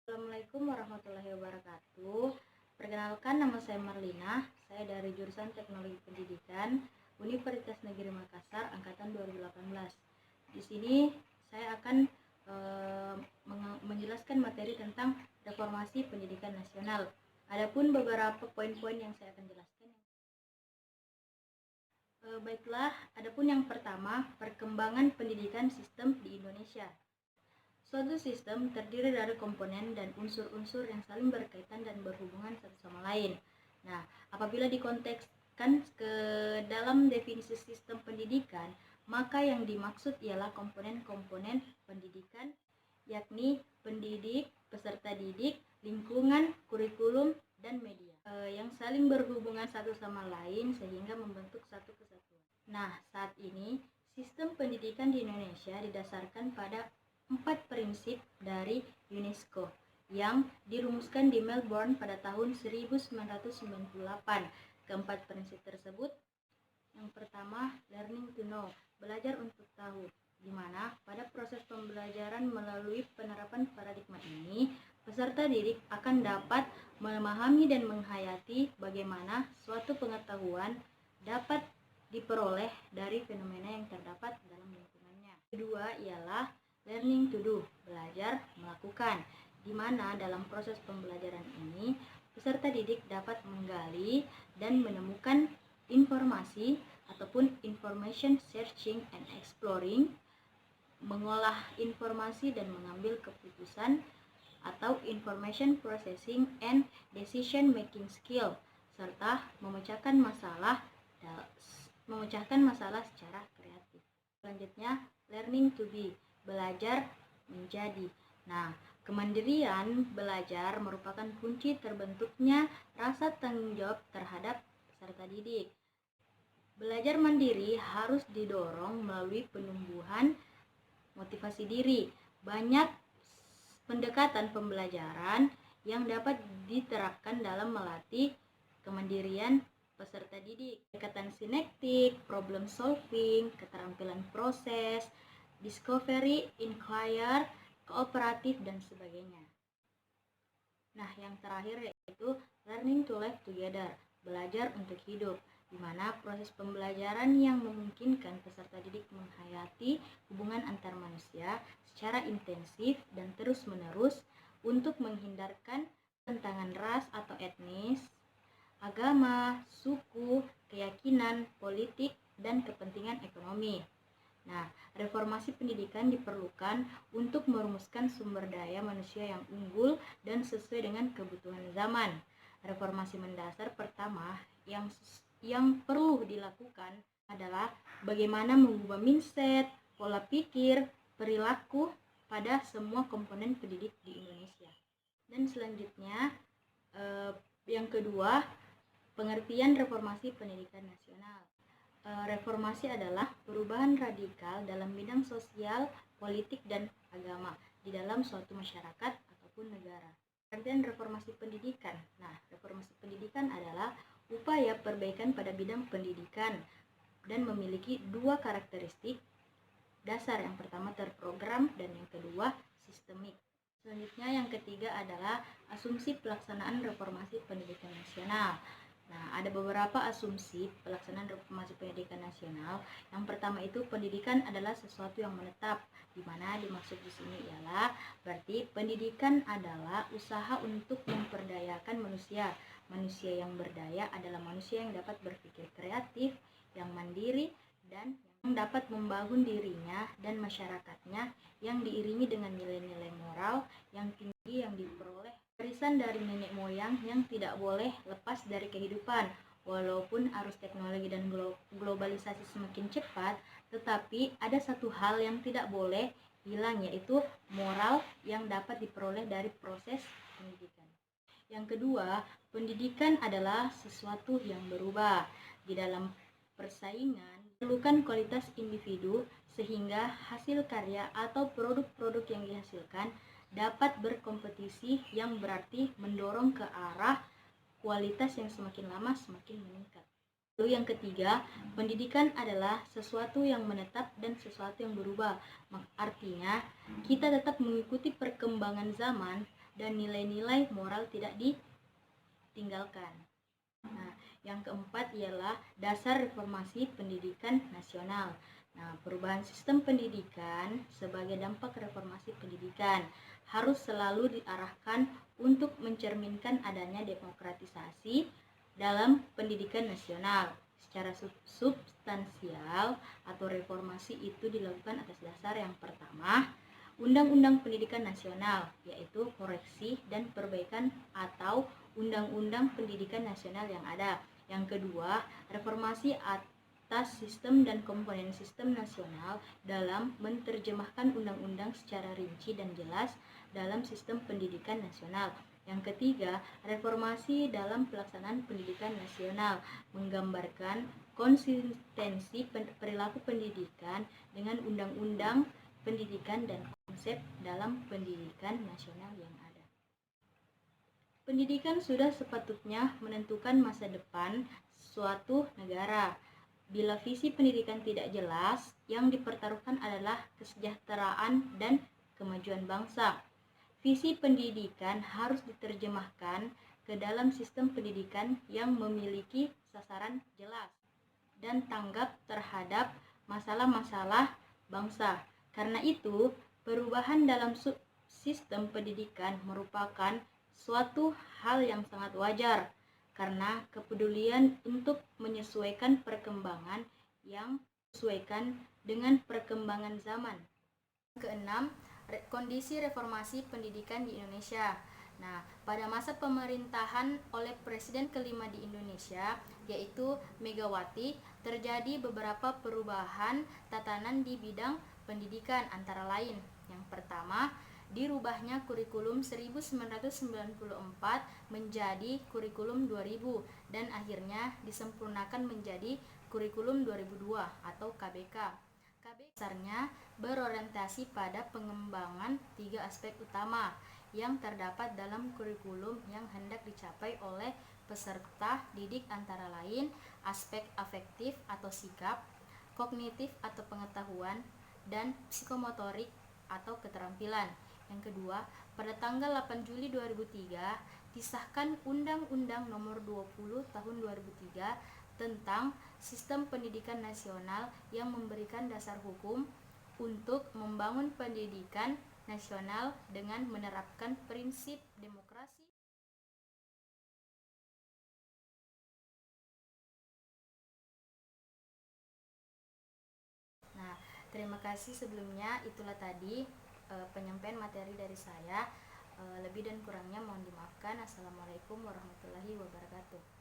Assalamualaikum warahmatullahi wabarakatuh. Perkenalkan, nama saya Marlina. Saya dari jurusan Teknologi Pendidikan Universitas Negeri Makassar angkatan 2018. Di sini saya akan menjelaskan materi tentang reformasi pendidikan nasional. Adapun beberapa poin-poin yang saya akan jelaskan. Baiklah, adapun yang pertama, perkembangan pendidikan sistem di Indonesia. Suatu sistem terdiri dari komponen dan unsur-unsur yang saling berkaitan dan berhubungan satu sama lain. Nah, apabila dikontekskan ke dalam definisi sistem pendidikan, maka yang dimaksud ialah komponen-komponen pendidikan, yakni pendidik, peserta didik, lingkungan, kurikulum, dan media yang saling berhubungan satu sama lain sehingga membentuk satu kesatuan. Nah, saat ini sistem pendidikan di Indonesia didasarkan pada 4 prinsip dari UNESCO yang dirumuskan di Melbourne pada tahun 1998. Keempat prinsip tersebut, yang pertama, learning to know, belajar untuk tahu, di mana pada proses pembelajaran melalui penerapan paradigma ini, peserta didik akan dapat memahami dan menghayati bagaimana suatu pengetahuan dapat diperoleh dari fenomena yang terdapat dalam lingkungannya. Kedua ialah learning to do, belajar melakukan, di mana dalam proses pembelajaran ini peserta didik dapat menggali dan menemukan informasi ataupun information searching and exploring, mengolah informasi dan mengambil keputusan atau information processing and decision making skill, serta memecahkan masalah secara kreatif. Selanjutnya, learning to be, belajar menjadi. Nah, kemandirian belajar merupakan kunci terbentuknya rasa tanggung jawab terhadap peserta didik. Belajar mandiri harus didorong melalui penumbuhan motivasi diri. Banyak pendekatan pembelajaran yang dapat diterapkan dalam melatih kemandirian peserta didik. Pendekatan sinektik, problem solving, keterampilan proses, discovery, inquire, kooperatif, dan sebagainya. Nah, yang terakhir yaitu learning to live together, belajar untuk hidup, di mana proses pembelajaran yang memungkinkan peserta didik menghayati hubungan antar manusia secara intensif dan terus-menerus untuk menghindarkan tentangan ras atau etnis, agama, suku, keyakinan, politik, dan kepentingan ekonomi. Nah, reformasi pendidikan diperlukan untuk merumuskan sumber daya manusia yang unggul dan sesuai dengan kebutuhan zaman. Reformasi mendasar pertama yang perlu dilakukan adalah bagaimana mengubah mindset, pola pikir, perilaku pada semua komponen pendidik di Indonesia. Dan selanjutnya, yang kedua, pengertian reformasi pendidikan nasional. Reformasi adalah perubahan radikal dalam bidang sosial, politik, dan agama di dalam suatu masyarakat ataupun negara. Pengertian reformasi pendidikan. Nah, reformasi pendidikan adalah upaya perbaikan pada bidang pendidikan dan memiliki dua karakteristik dasar. Yang pertama terprogram dan yang kedua sistemik. Selanjutnya yang ketiga adalah asumsi pelaksanaan reformasi pendidikan nasional. Nah, ada beberapa asumsi pelaksanaan reformasi pendidikan nasional. Yang pertama itu pendidikan adalah sesuatu yang menetap, di mana dimaksud di sini ialah berarti pendidikan adalah usaha untuk memperdayakan manusia. Manusia yang berdaya adalah manusia yang dapat berpikir kreatif, yang mandiri, dan yang dapat membangun dirinya dan masyarakatnya yang diiringi dengan nilai-nilai moral yang tinggi yang diperoleh warisan dari nenek moyang yang tidak boleh lepas dari kehidupan. Walaupun arus teknologi dan globalisasi semakin cepat, tetapi ada satu hal yang tidak boleh hilang, yaitu moral yang dapat diperoleh dari proses pendidikan. Yang kedua, pendidikan adalah sesuatu yang berubah. Di dalam persaingan, diperlukan kualitas individu sehingga hasil karya atau produk-produk yang dihasilkan dapat berkompetisi, yang berarti mendorong ke arah kualitas yang semakin lama semakin meningkat. Lalu yang ketiga, pendidikan adalah sesuatu yang menetap dan sesuatu yang berubah. Artinya, kita tetap mengikuti perkembangan zaman dan nilai-nilai moral tidak ditinggalkan. Nah, yang keempat ialah dasar reformasi pendidikan nasional. Nah, perubahan sistem pendidikan sebagai dampak reformasi pendidikan harus selalu diarahkan untuk mencerminkan adanya demokratisasi dalam pendidikan nasional. Secara substansial atau reformasi itu dilakukan atas dasar yang pertama, Undang-Undang Pendidikan Nasional, yaitu koreksi dan perbaikan atau Undang-Undang Pendidikan Nasional yang ada. Yang kedua, reformasi atas sistem dan komponen sistem nasional dalam menerjemahkan undang-undang secara rinci dan jelas dalam sistem pendidikan nasional. Yang ketiga, reformasi dalam pelaksanaan pendidikan nasional menggambarkan konsistensi perilaku pendidikan dengan undang-undang pendidikan dan konsep dalam pendidikan nasional yang ada. Pendidikan sudah sepatutnya menentukan masa depan suatu negara. Bila visi pendidikan tidak jelas, yang dipertaruhkan adalah kesejahteraan dan kemajuan bangsa. Visi pendidikan harus diterjemahkan ke dalam sistem pendidikan yang memiliki sasaran jelas dan tanggap terhadap masalah-masalah bangsa. Karena itu, perubahan dalam sistem pendidikan merupakan suatu hal yang sangat wajar karena kepedulian untuk menyesuaikan perkembangan yang disesuaikan dengan perkembangan zaman. Keenam, kondisi reformasi pendidikan di Indonesia. Nah, pada masa pemerintahan oleh Presiden kelima di Indonesia, yaitu Megawati, terjadi beberapa perubahan tatanan di bidang pendidikan antara lain. Yang pertama, dirubahnya kurikulum 1994 menjadi kurikulum 2000 dan akhirnya disempurnakan menjadi kurikulum 2002 atau KBK. Dasarnya berorientasi pada pengembangan 3 aspek utama yang terdapat dalam kurikulum yang hendak dicapai oleh peserta didik antara lain aspek afektif atau sikap, kognitif atau pengetahuan, dan psikomotorik atau keterampilan. Yang kedua, pada tanggal 8 Juli 2003 disahkan Undang-Undang Nomor 20 Tahun 2003 tentang Sistem Pendidikan Nasional yang memberikan dasar hukum untuk membangun pendidikan nasional dengan menerapkan prinsip demokrasi. Nah, terima kasih sebelumnya. Itulah tadi penyampaian materi dari saya. Lebih dan kurangnya mohon dimaafkan. Assalamualaikum warahmatullahi wabarakatuh.